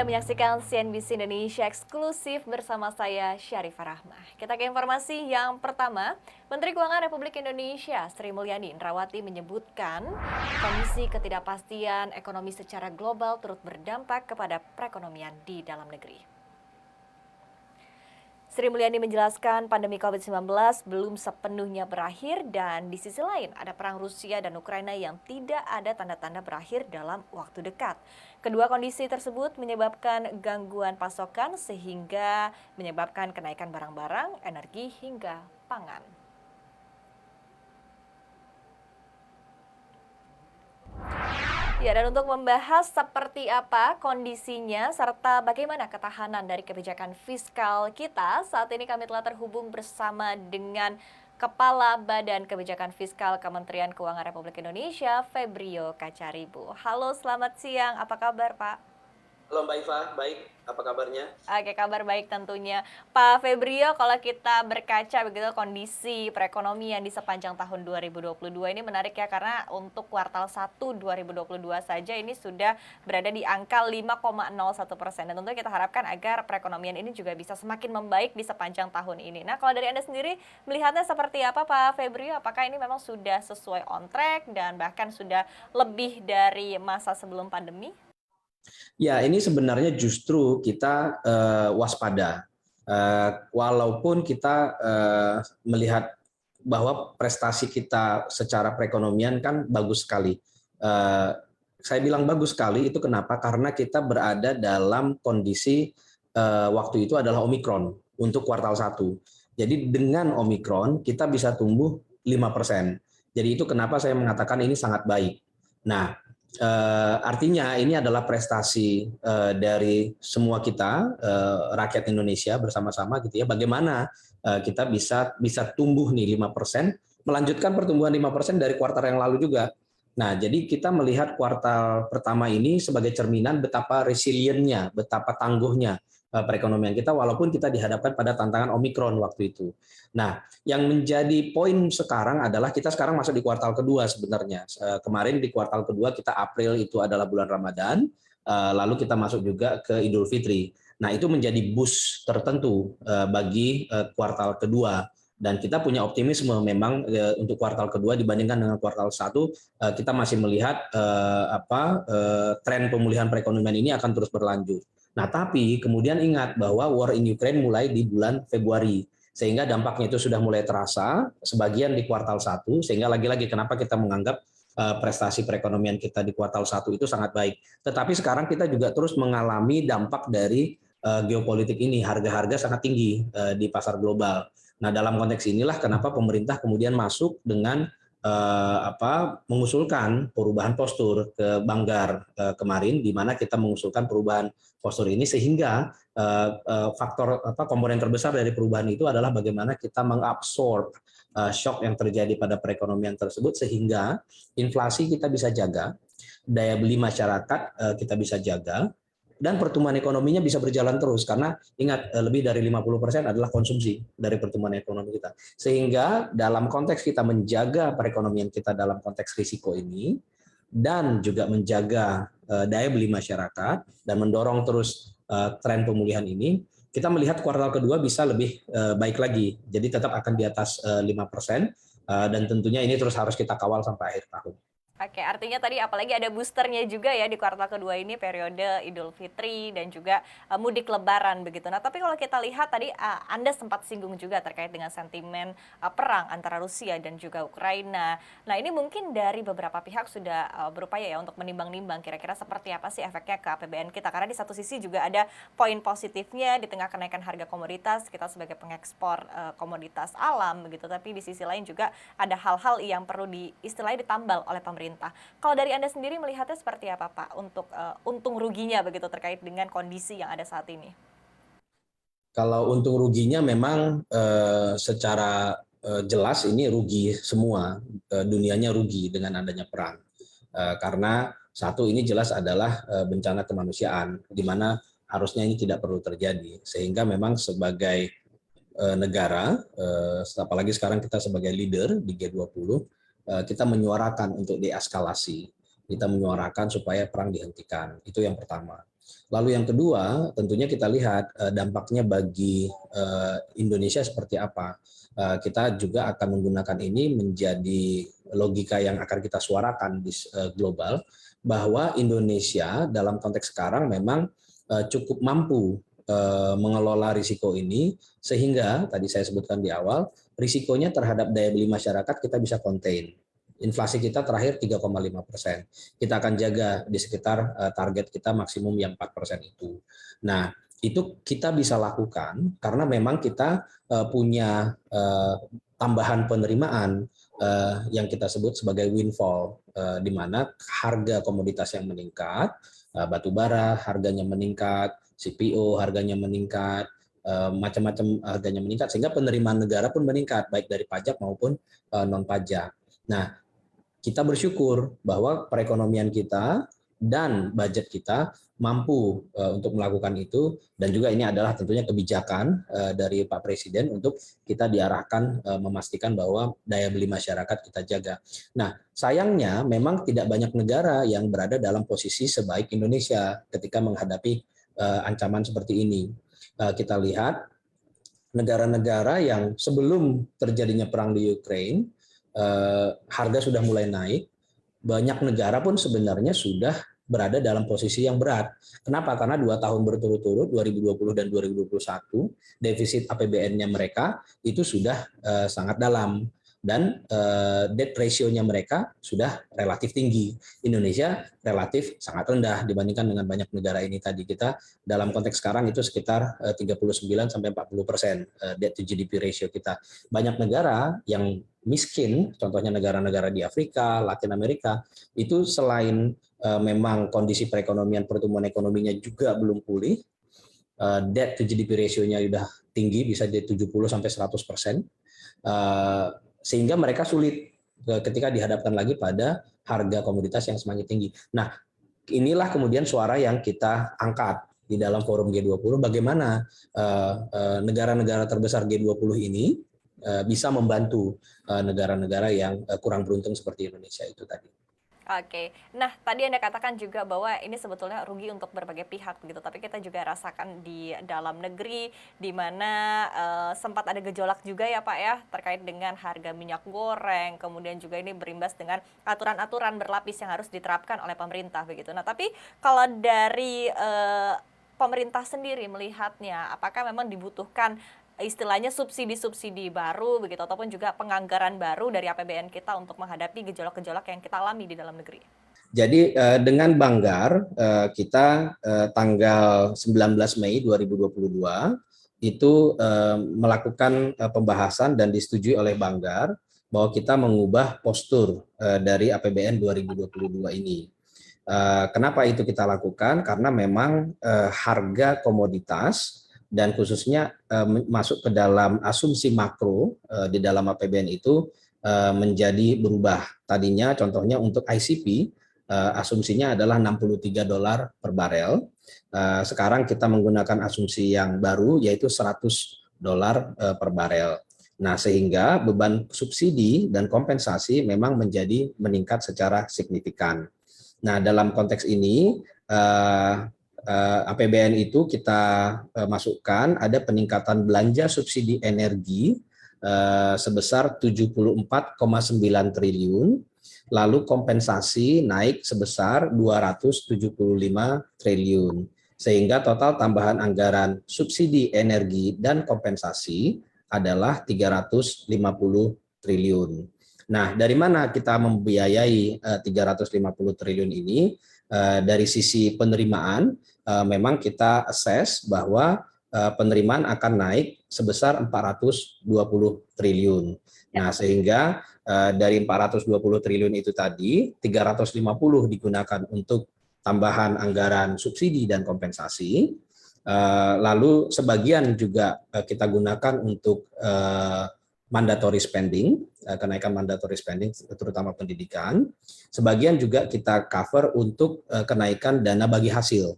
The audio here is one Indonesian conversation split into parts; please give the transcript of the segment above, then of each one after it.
Menyaksikan CNBC Indonesia eksklusif bersama saya Syarifah Rahmah. Kita ke informasi yang pertama, Menteri Keuangan Republik Indonesia Sri Mulyani Indrawati menyebutkan kondisi ketidakpastian ekonomi secara global turut berdampak kepada perekonomian di dalam negeri. Sri Mulyani menjelaskan pandemi COVID-19 belum sepenuhnya berakhir dan di sisi lain ada perang Rusia dan Ukraina yang tidak ada tanda-tanda berakhir dalam waktu dekat. Kedua kondisi tersebut menyebabkan gangguan pasokan sehingga menyebabkan kenaikan barang-barang, energi hingga pangan. Ya, dan untuk membahas seperti apa kondisinya serta bagaimana ketahanan dari kebijakan fiskal kita, saat ini kami telah terhubung bersama dengan Kepala Badan Kebijakan Fiskal Kementerian Keuangan Republik Indonesia, Febrio Kacaribu. Halo, selamat siang. Apa kabar, Pak? Halo Mbak Iva, baik. Apa kabarnya? Oke, kabar baik tentunya. Pak Febrio, kalau kita berkaca begitu kondisi perekonomian di sepanjang tahun 2022 ini menarik ya, karena untuk kuartal 1 2022 saja ini sudah berada di angka 5,01%. Dan tentunya kita harapkan agar perekonomian ini juga bisa semakin membaik di sepanjang tahun ini. Nah, kalau dari Anda sendiri melihatnya seperti apa Pak Febrio? Apakah ini memang sudah sesuai on track dan bahkan sudah lebih dari masa sebelum pandemi? Ya, ini sebenarnya justru kita waspada. Walaupun kita melihat bahwa prestasi kita secara perekonomian kan bagus sekali. Saya bilang bagus sekali itu kenapa? Karena kita berada dalam kondisi waktu itu adalah Omikron untuk kuartal 1. Jadi dengan Omikron kita bisa tumbuh 5%. Jadi itu kenapa saya mengatakan ini sangat baik. Nah, artinya ini adalah prestasi dari semua kita rakyat Indonesia bersama-sama gitu ya. Bagaimana kita bisa tumbuh nih 5%, melanjutkan pertumbuhan 5% dari kuartal yang lalu juga. Nah, jadi kita melihat kuartal pertama ini sebagai cerminan betapa resiliennya, betapa tangguhnya perekonomian kita walaupun kita dihadapkan pada tantangan Omikron waktu itu. Nah, yang menjadi poin sekarang adalah kita sekarang masuk di kuartal kedua sebenarnya. Kemarin di kuartal kedua kita April itu adalah bulan Ramadan, lalu kita masuk juga ke Idul Fitri. Nah, itu menjadi boost tertentu bagi kuartal kedua. Dan kita punya optimisme memang untuk kuartal kedua dibandingkan dengan kuartal 1, kita masih melihat tren pemulihan perekonomian ini akan terus berlanjut. Nah, tapi kemudian ingat bahwa war in Ukraine mulai di bulan Februari. Sehingga dampaknya itu sudah mulai terasa, sebagian di kuartal 1, sehingga lagi-lagi kenapa kita menganggap prestasi perekonomian kita di kuartal 1 itu sangat baik. Tetapi sekarang kita juga terus mengalami dampak dari geopolitik ini, harga-harga sangat tinggi di pasar global. Nah, dalam konteks inilah kenapa pemerintah kemudian masuk dengan mengusulkan perubahan postur ke Banggar kemarin, di mana kita mengusulkan perubahan postur ini sehingga komponen terbesar dari perubahan itu adalah bagaimana kita mengabsorb shock yang terjadi pada perekonomian tersebut sehingga inflasi kita bisa jaga, daya beli masyarakat kita bisa jaga, dan pertumbuhan ekonominya bisa berjalan terus karena ingat lebih dari 50% adalah konsumsi dari pertumbuhan ekonomi kita. Sehingga dalam konteks kita menjaga perekonomian kita dalam konteks risiko ini dan juga menjaga daya beli masyarakat dan mendorong terus tren pemulihan ini, kita melihat kuartal kedua bisa lebih baik lagi. Jadi tetap akan di atas 5% dan tentunya ini terus harus kita kawal sampai akhir tahun. Oke, artinya tadi apalagi ada boosternya juga ya di kuartal kedua ini periode Idul Fitri dan juga mudik Lebaran begitu. Nah, tapi kalau kita lihat tadi Anda sempat singgung juga terkait dengan sentimen perang antara Rusia dan juga Ukraina. Nah, ini mungkin dari beberapa pihak sudah berupaya ya untuk menimbang-nimbang kira-kira seperti apa sih efeknya ke APBN kita. Karena di satu sisi juga ada poin positifnya di tengah kenaikan harga komoditas, kita sebagai pengekspor komoditas alam begitu. Tapi di sisi lain juga ada hal-hal yang perlu istilahnya ditambal oleh pemerintah. Kalau dari Anda sendiri melihatnya seperti apa Pak untuk untung ruginya begitu terkait dengan kondisi yang ada saat ini? Kalau untung ruginya memang secara jelas ini rugi semua, dunianya rugi dengan adanya perang. Karena satu ini jelas adalah bencana kemanusiaan, di mana harusnya ini tidak perlu terjadi. Sehingga memang sebagai negara, apalagi sekarang kita sebagai leader di G20, kita menyuarakan untuk deeskalasi, kita menyuarakan supaya perang dihentikan. Itu yang pertama. Lalu yang kedua, tentunya kita lihat dampaknya bagi Indonesia seperti apa. Kita juga akan menggunakan ini menjadi logika yang akan kita suarakan di global, bahwa Indonesia dalam konteks sekarang memang cukup mampu mengelola risiko ini, sehingga tadi saya sebutkan di awal, risikonya terhadap daya beli masyarakat kita bisa contain. Inflasi kita terakhir 3,5%. Kita akan jaga di sekitar target kita maksimum yang 4% itu. Nah, itu kita bisa lakukan karena memang kita punya tambahan penerimaan yang kita sebut sebagai windfall, di mana harga komoditas yang meningkat, batu bara harganya meningkat, CPO harganya meningkat, macam-macam harganya meningkat, sehingga penerimaan negara pun meningkat, baik dari pajak maupun non pajak. Nah, kita bersyukur bahwa perekonomian kita dan budget kita mampu untuk melakukan itu, dan juga ini adalah tentunya kebijakan dari Pak Presiden untuk kita diarahkan memastikan bahwa daya beli masyarakat kita jaga. Nah, sayangnya memang tidak banyak negara yang berada dalam posisi sebaik Indonesia ketika menghadapi ancaman seperti ini. Kita lihat negara-negara yang sebelum terjadinya perang di Ukraina, harga sudah mulai naik, banyak negara pun sebenarnya sudah berada dalam posisi yang berat. Kenapa? Karena 2 tahun berturut-turut, 2020 dan 2021, defisit APBN-nya mereka itu sudah sangat dalam, dan debt ratio-nya mereka sudah relatif tinggi. Indonesia relatif sangat rendah dibandingkan dengan banyak negara ini tadi. Kita dalam konteks sekarang itu sekitar 39-40% debt to GDP ratio kita. Banyak negara yang miskin, contohnya negara-negara di Afrika, Latin Amerika, itu selain memang kondisi perekonomian, pertumbuhan ekonominya juga belum pulih, debt to GDP ratio-nya sudah tinggi, bisa di 70-100%, sehingga mereka sulit ketika dihadapkan lagi pada harga komoditas yang semakin tinggi. Nah, inilah kemudian suara yang kita angkat di dalam forum G20, bagaimana negara-negara terbesar G20 ini bisa membantu negara-negara yang kurang beruntung seperti Indonesia itu tadi. Oke, nah tadi Anda katakan juga bahwa ini sebetulnya rugi untuk berbagai pihak gitu, tapi kita juga rasakan di dalam negeri di mana sempat ada gejolak juga ya Pak ya terkait dengan harga minyak goreng, kemudian juga ini berimbas dengan aturan-aturan berlapis yang harus diterapkan oleh pemerintah begitu. Nah tapi kalau dari pemerintah sendiri melihatnya, apakah memang dibutuhkan istilahnya subsidi-subsidi baru begitu ataupun juga penganggaran baru dari APBN kita untuk menghadapi gejolak-gejolak yang kita alami di dalam negeri? Jadi dengan Banggar kita tanggal 19 Mei 2022 itu melakukan pembahasan dan disetujui oleh Banggar bahwa kita mengubah postur dari APBN 2022 ini. Kenapa itu kita lakukan? Karena memang harga komoditas dan khususnya masuk ke dalam asumsi makro di dalam APBN itu menjadi berubah. Tadinya contohnya untuk ICP asumsinya adalah $63 per barel. Sekarang kita menggunakan asumsi yang baru yaitu $100 per barel. Nah, sehingga beban subsidi dan kompensasi memang menjadi meningkat secara signifikan. Nah, dalam konteks ini APBN itu kita masukkan ada peningkatan belanja subsidi energi sebesar 74,9 triliun, lalu kompensasi naik sebesar 275 triliun, sehingga total tambahan anggaran subsidi energi dan kompensasi adalah 350 triliun. Nah, dari mana kita membiayai 350 triliun ini? Dari sisi penerimaan, memang kita assess bahwa penerimaan akan naik sebesar 420 triliun. Nah, sehingga dari 420 triliun itu tadi, 350 digunakan untuk tambahan anggaran subsidi dan kompensasi, lalu sebagian juga kita gunakan untuk mandatory spending, kenaikan mandatory spending terutama pendidikan. Sebagian juga kita cover untuk kenaikan dana bagi hasil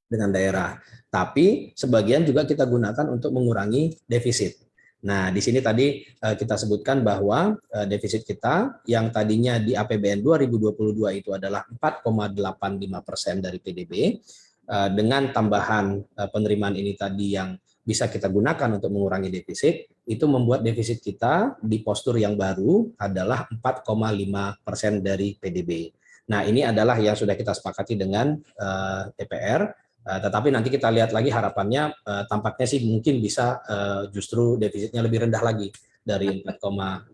dengan daerah. Tapi sebagian juga kita gunakan untuk mengurangi defisit. Nah, di sini tadi kita sebutkan bahwa defisit kita yang tadinya di APBN 2022 itu adalah 4,85% dari PDB, dengan tambahan penerimaan ini tadi yang bisa kita gunakan untuk mengurangi defisit, itu membuat defisit kita di postur yang baru adalah 4,5% dari PDB. Nah, ini adalah yang sudah kita sepakati dengan DPR, tetapi nanti kita lihat lagi harapannya tampaknya sih mungkin bisa justru defisitnya lebih rendah lagi dari 4,5%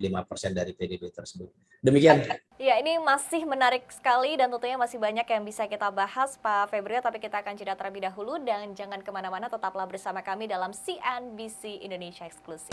dari PDB tersebut. Demikian. Ya, ini masih menarik sekali dan tentunya masih banyak yang bisa kita bahas, Pak Febrio, tapi kita akan jeda terlebih dahulu dan jangan kemana-mana, tetaplah bersama kami dalam CNBC Indonesia Eksklusif.